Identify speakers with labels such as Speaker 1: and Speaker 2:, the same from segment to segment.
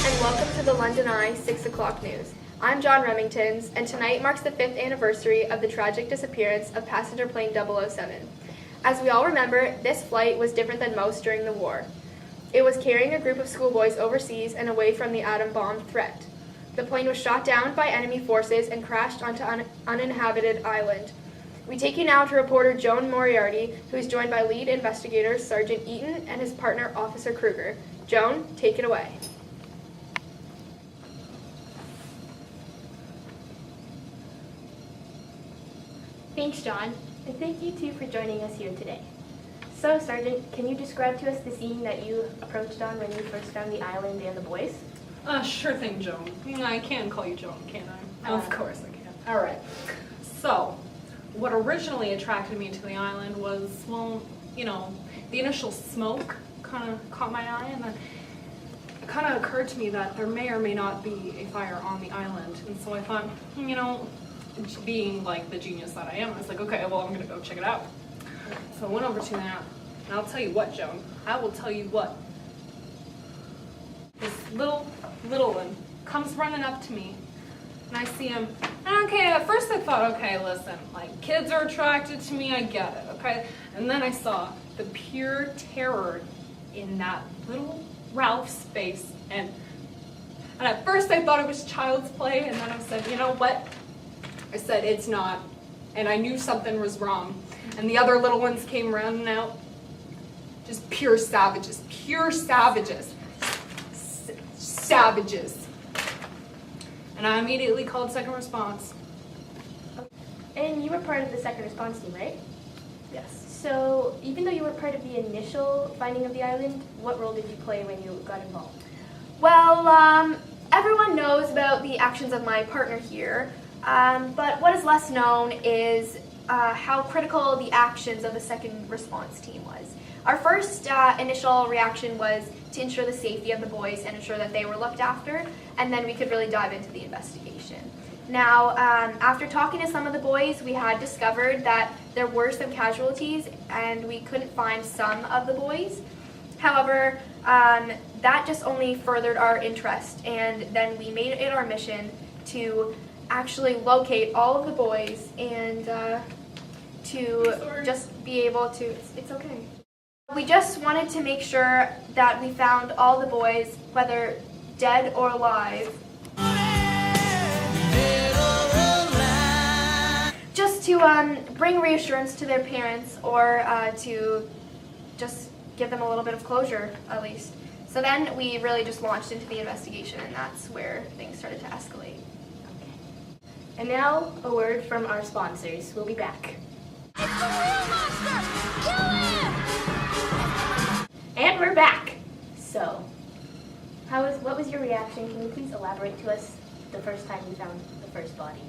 Speaker 1: and welcome to the London Eye 6 o'clock news. I'm John Remingtons, and tonight marks the 5th anniversary of the tragic disappearance of passenger plane 007. As we all remember, this flight was different than most during the war. It was carrying a group of schoolboys overseas and away from the atom bomb threat. The plane was shot down by enemy forces and crashed onto uninhabited island. We take you now to reporter Joan Moriarty, who is joined by lead investigator Sergeant Eaton and his partner Officer Kruger. Joan, take it away.
Speaker 2: Thanks, John, and thank you too for joining us here today. So, Sergeant, can you describe to us the scene that you approached on when you first found the island and the boys?
Speaker 3: Sure thing, Joan. I can call you Joan, can't I? Of course I can. All right. So, what originally attracted me to the island was, well, the initial smoke kind of caught my eye, and then it kind of occurred to me that there may or may not be a fire on the island. And so I thought, being like the genius that I am, I was like, okay, well, I'm going to go check it out. So I went over to that, and I'll tell you what, Joan, I will tell you what. This little one comes running up to me, and I see him. And okay, at first I thought, okay, listen, like, kids are attracted to me, I get it, okay? And then I saw the pure terror in that little Ralph's face, and at first I thought it was child's play, and then I said, you know what? I said, it's not, and I knew something was wrong. And the other little ones came running out, just pure savages, savages. And I immediately called second response.
Speaker 2: And you were part of the second response team, right?
Speaker 3: Yes.
Speaker 2: So, even though you were part of the initial finding of the island, what role did you play when you got involved?
Speaker 1: Well, everyone knows about the actions of my partner here, but what is less known is how critical the actions of the second response team was. Our first initial reaction was to ensure the safety of the boys and ensure that they were looked after, and then we could really dive into the investigation. Now, after talking to some of the boys, we had discovered that there were some casualties and we couldn't find some of the boys. However, that just only furthered our interest, and then we made it our mission to actually locate all of the boys and to just be able to, it's okay. We just wanted to make sure that we found all the boys, whether dead or alive. Just to bring reassurance to their parents, or to just give them a little bit of closure, at least. So then we really just launched into the investigation, and that's where things started to escalate.
Speaker 2: And now, a word from our sponsors. We'll be back.
Speaker 4: It's the real monster! Kill him!
Speaker 2: And we're back! So, what was your reaction? Can you please elaborate to us the first time you found the first body?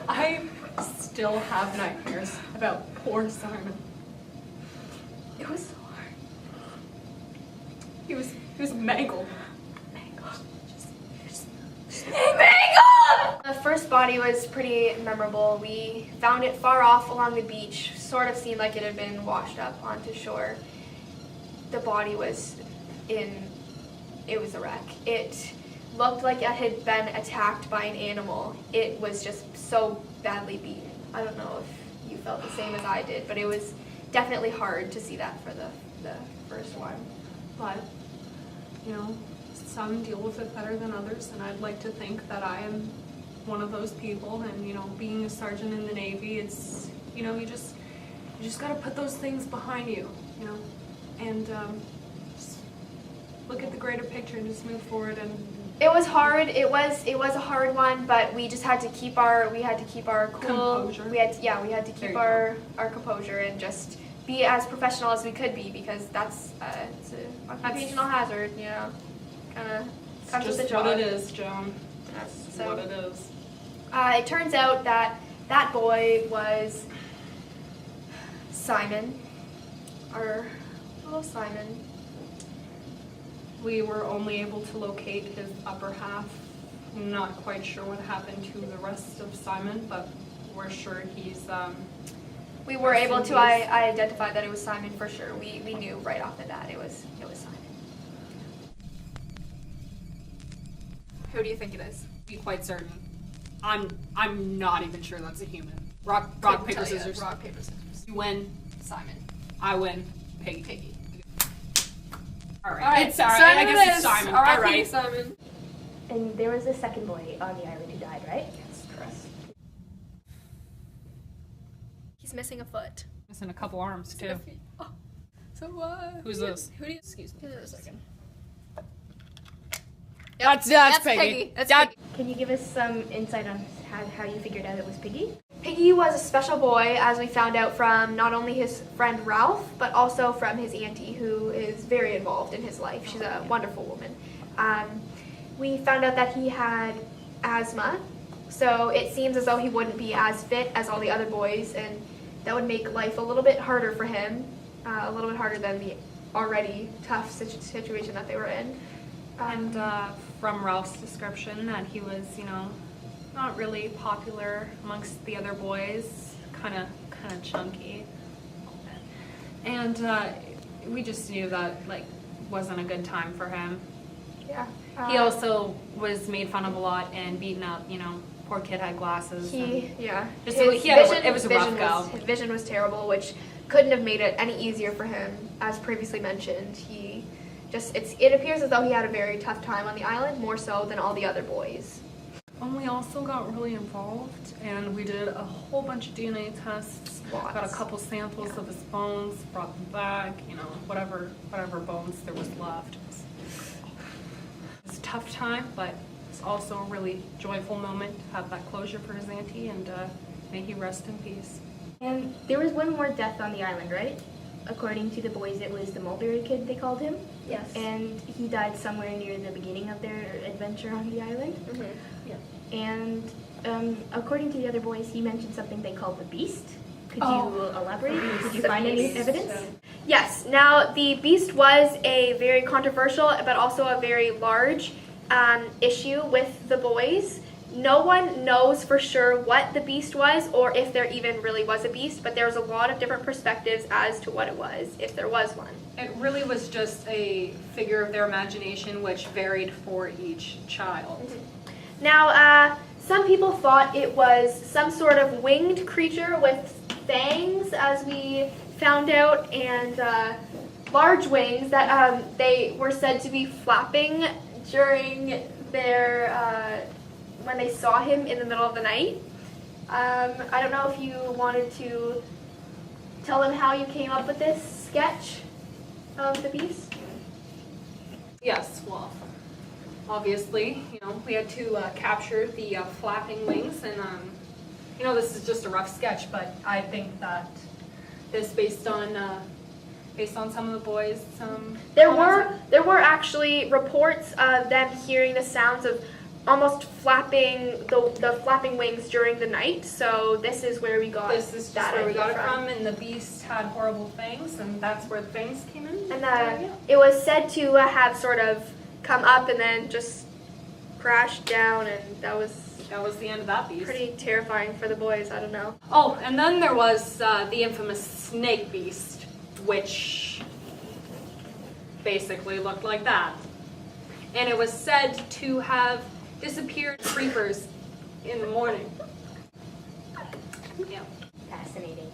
Speaker 3: I still have nightmares about poor Simon. It was so hard. He was mangled.
Speaker 1: The first body was pretty memorable. We found it far off along the beach, sort of seemed like it had been washed up onto shore. The body was it was a wreck. It looked like it had been attacked by an animal. It was just so badly beaten. I don't know if you felt the same as I did, but it was definitely hard to see that for the first one.
Speaker 3: But, some deal with it better than others, and I'd like to think that I am one of those people. And being a sergeant in the Navy, it's you just got to put those things behind you, and just look at the greater picture and just move forward. And
Speaker 1: it was hard. It was a hard one, but we just had to keep our cool.
Speaker 3: Composure.
Speaker 1: We had to keep our composure and just be as professional as we could be, because that's it's an occupational hazard, kind of comes with the
Speaker 3: just
Speaker 1: job.
Speaker 3: what it is, Joan.
Speaker 1: That's
Speaker 3: What it is.
Speaker 1: It turns out that that boy was Simon, our little Simon.
Speaker 3: We were only able to locate his upper half. I'm not quite sure what happened to the rest of Simon, but we're sure
Speaker 1: we were
Speaker 3: Rest
Speaker 1: able
Speaker 3: in
Speaker 1: to.
Speaker 3: peace.
Speaker 1: I identified that it was Simon for sure. We knew right off the bat it was Simon. Who do you think it is?
Speaker 5: Be quite certain. I'm not even sure that's a human. Rock, paper, scissors.
Speaker 1: Rock, paper, scissors.
Speaker 5: You win.
Speaker 1: Simon.
Speaker 5: I win. Piggy. All right.
Speaker 3: All right,
Speaker 5: It's all right. I guess it's Simon. All
Speaker 3: R.I.P.
Speaker 5: right.
Speaker 3: Simon.
Speaker 2: And there was a second boy on the island who died, right?
Speaker 5: Yes, correct.
Speaker 1: He's missing a foot.
Speaker 5: Missing a couple arms too.
Speaker 3: So what?
Speaker 5: Who's this?
Speaker 3: Who do you?
Speaker 5: Excuse me for a second.
Speaker 3: That's
Speaker 5: Peggy.
Speaker 3: That's
Speaker 5: That-
Speaker 3: Peggy.
Speaker 2: Can you give us some insight on how you figured out it was Piggy?
Speaker 1: Piggy was a special boy, as we found out from not only his friend Ralph, but also from his auntie, who is very involved in his life. She's a wonderful woman. We found out that he had asthma, so it seems as though he wouldn't be as fit as all the other boys, and that would make life a little bit harder for him, a little bit harder than the already tough situation that they were in.
Speaker 3: And from Ralph's description, that he was, not really popular amongst the other boys, kind of chunky, and we just knew that wasn't a good time for him.
Speaker 1: Yeah.
Speaker 3: He also was made fun of a lot and beaten up. Poor kid had glasses.
Speaker 1: He
Speaker 3: Just
Speaker 1: his
Speaker 3: he had
Speaker 1: vision,
Speaker 3: it was a rough go.
Speaker 1: His vision was terrible, which couldn't have made it any easier for him. As previously mentioned, it appears as though he had a very tough time on the island, more so than all the other boys.
Speaker 3: And we also got really involved, and we did a whole bunch of DNA tests.
Speaker 1: Lots.
Speaker 3: Got a couple samples of his bones, brought them back. Whatever bones there was left. It's a tough time, but it's also a really joyful moment to have that closure for his auntie, and may he rest in peace.
Speaker 2: And there was one more death on the island, right? According to the boys, it was the Mulberry Kid, they called him.
Speaker 1: Yes.
Speaker 2: And he died somewhere near the beginning of their adventure on the island.
Speaker 1: Mm-hmm.
Speaker 2: And according to the other boys, he mentioned something they called the Beast. Could
Speaker 1: Oh.
Speaker 2: you elaborate? Did you find any evidence?
Speaker 1: Yes. Now, the Beast was a very controversial, but also a very large issue with the boys. No one knows for sure what the Beast was, or if there even really was a Beast. But there's a lot of different perspectives as to what it was, if there was one.
Speaker 3: It really was just a figure of their imagination, which varied for each child.
Speaker 1: Now, some people thought it was some sort of winged creature with fangs, as we found out, and large wings that they were said to be flapping during their when they saw him in the middle of the night. I don't know if you wanted to tell them how you came up with this sketch of the Beast.
Speaker 3: Yes, well, obviously, we had to capture the flapping wings, and this is just a rough sketch, but I think that this based on some of the boys,
Speaker 1: There were actually reports of them hearing the sounds of almost flapping the flapping wings during the night. So this is where we got
Speaker 3: This is just
Speaker 1: that
Speaker 3: where we
Speaker 1: idea
Speaker 3: got it from, and the beast had horrible fangs, and that's where the fangs came in.
Speaker 1: And it was said to have sort of come up and then just crashed down, and that was
Speaker 3: the end of that beast.
Speaker 1: pretty terrifying for the boys. I don't know.
Speaker 3: Oh, and then there was the infamous snake beast, which basically looked like that. And it was said to have disappeared creepers in the morning. Yeah.
Speaker 2: Fascinating.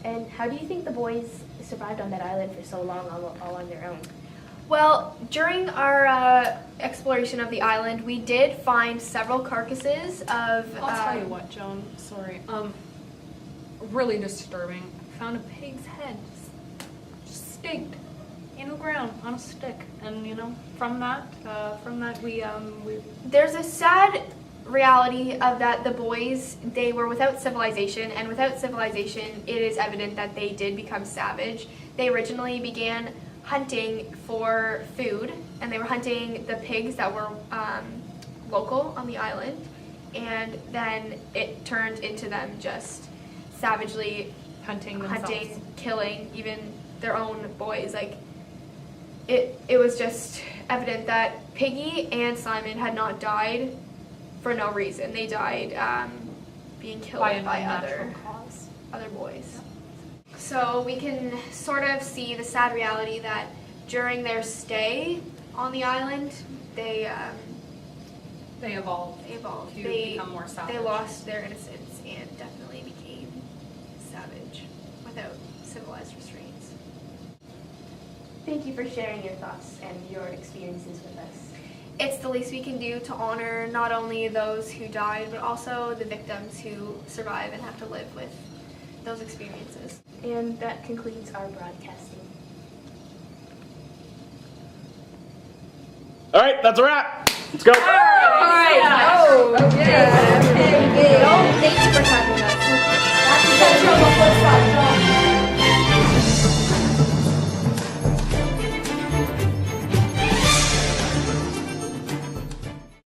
Speaker 2: And how do you think the boys survived on that island for so long all on their own?
Speaker 1: Well, during our exploration of the island, we did find several carcasses of.
Speaker 3: I'll tell you what, Joan. Sorry. Really disturbing. I found a pig's head just staked in the ground on a stick, and from that we.
Speaker 1: There's a sad reality of that the boys, they were without civilization, and without civilization, it is evident that they did become savage. They originally began hunting for food, and they were hunting the pigs that were local on the island, and then it turned into them just savagely
Speaker 3: hunting,
Speaker 1: killing even their own boys. Like it was just evident that Piggy and Simon had not died for no reason. They died being killed by
Speaker 3: natural
Speaker 1: other
Speaker 3: cause.
Speaker 1: boys. So we can sort of see the sad reality that during their stay on the island, they
Speaker 3: evolved
Speaker 1: evolved.
Speaker 3: to
Speaker 1: They
Speaker 3: become more savage.
Speaker 1: They lost their innocence and definitely became savage without civilized restraints.
Speaker 2: Thank you for sharing your thoughts and your experiences with us.
Speaker 1: It's the least we can do to honor not only those who died, but also the victims who survive and have to live with those experiences.
Speaker 2: And that concludes our broadcasting.
Speaker 6: All right, that's a wrap. Let's go.
Speaker 1: Thank you for having us.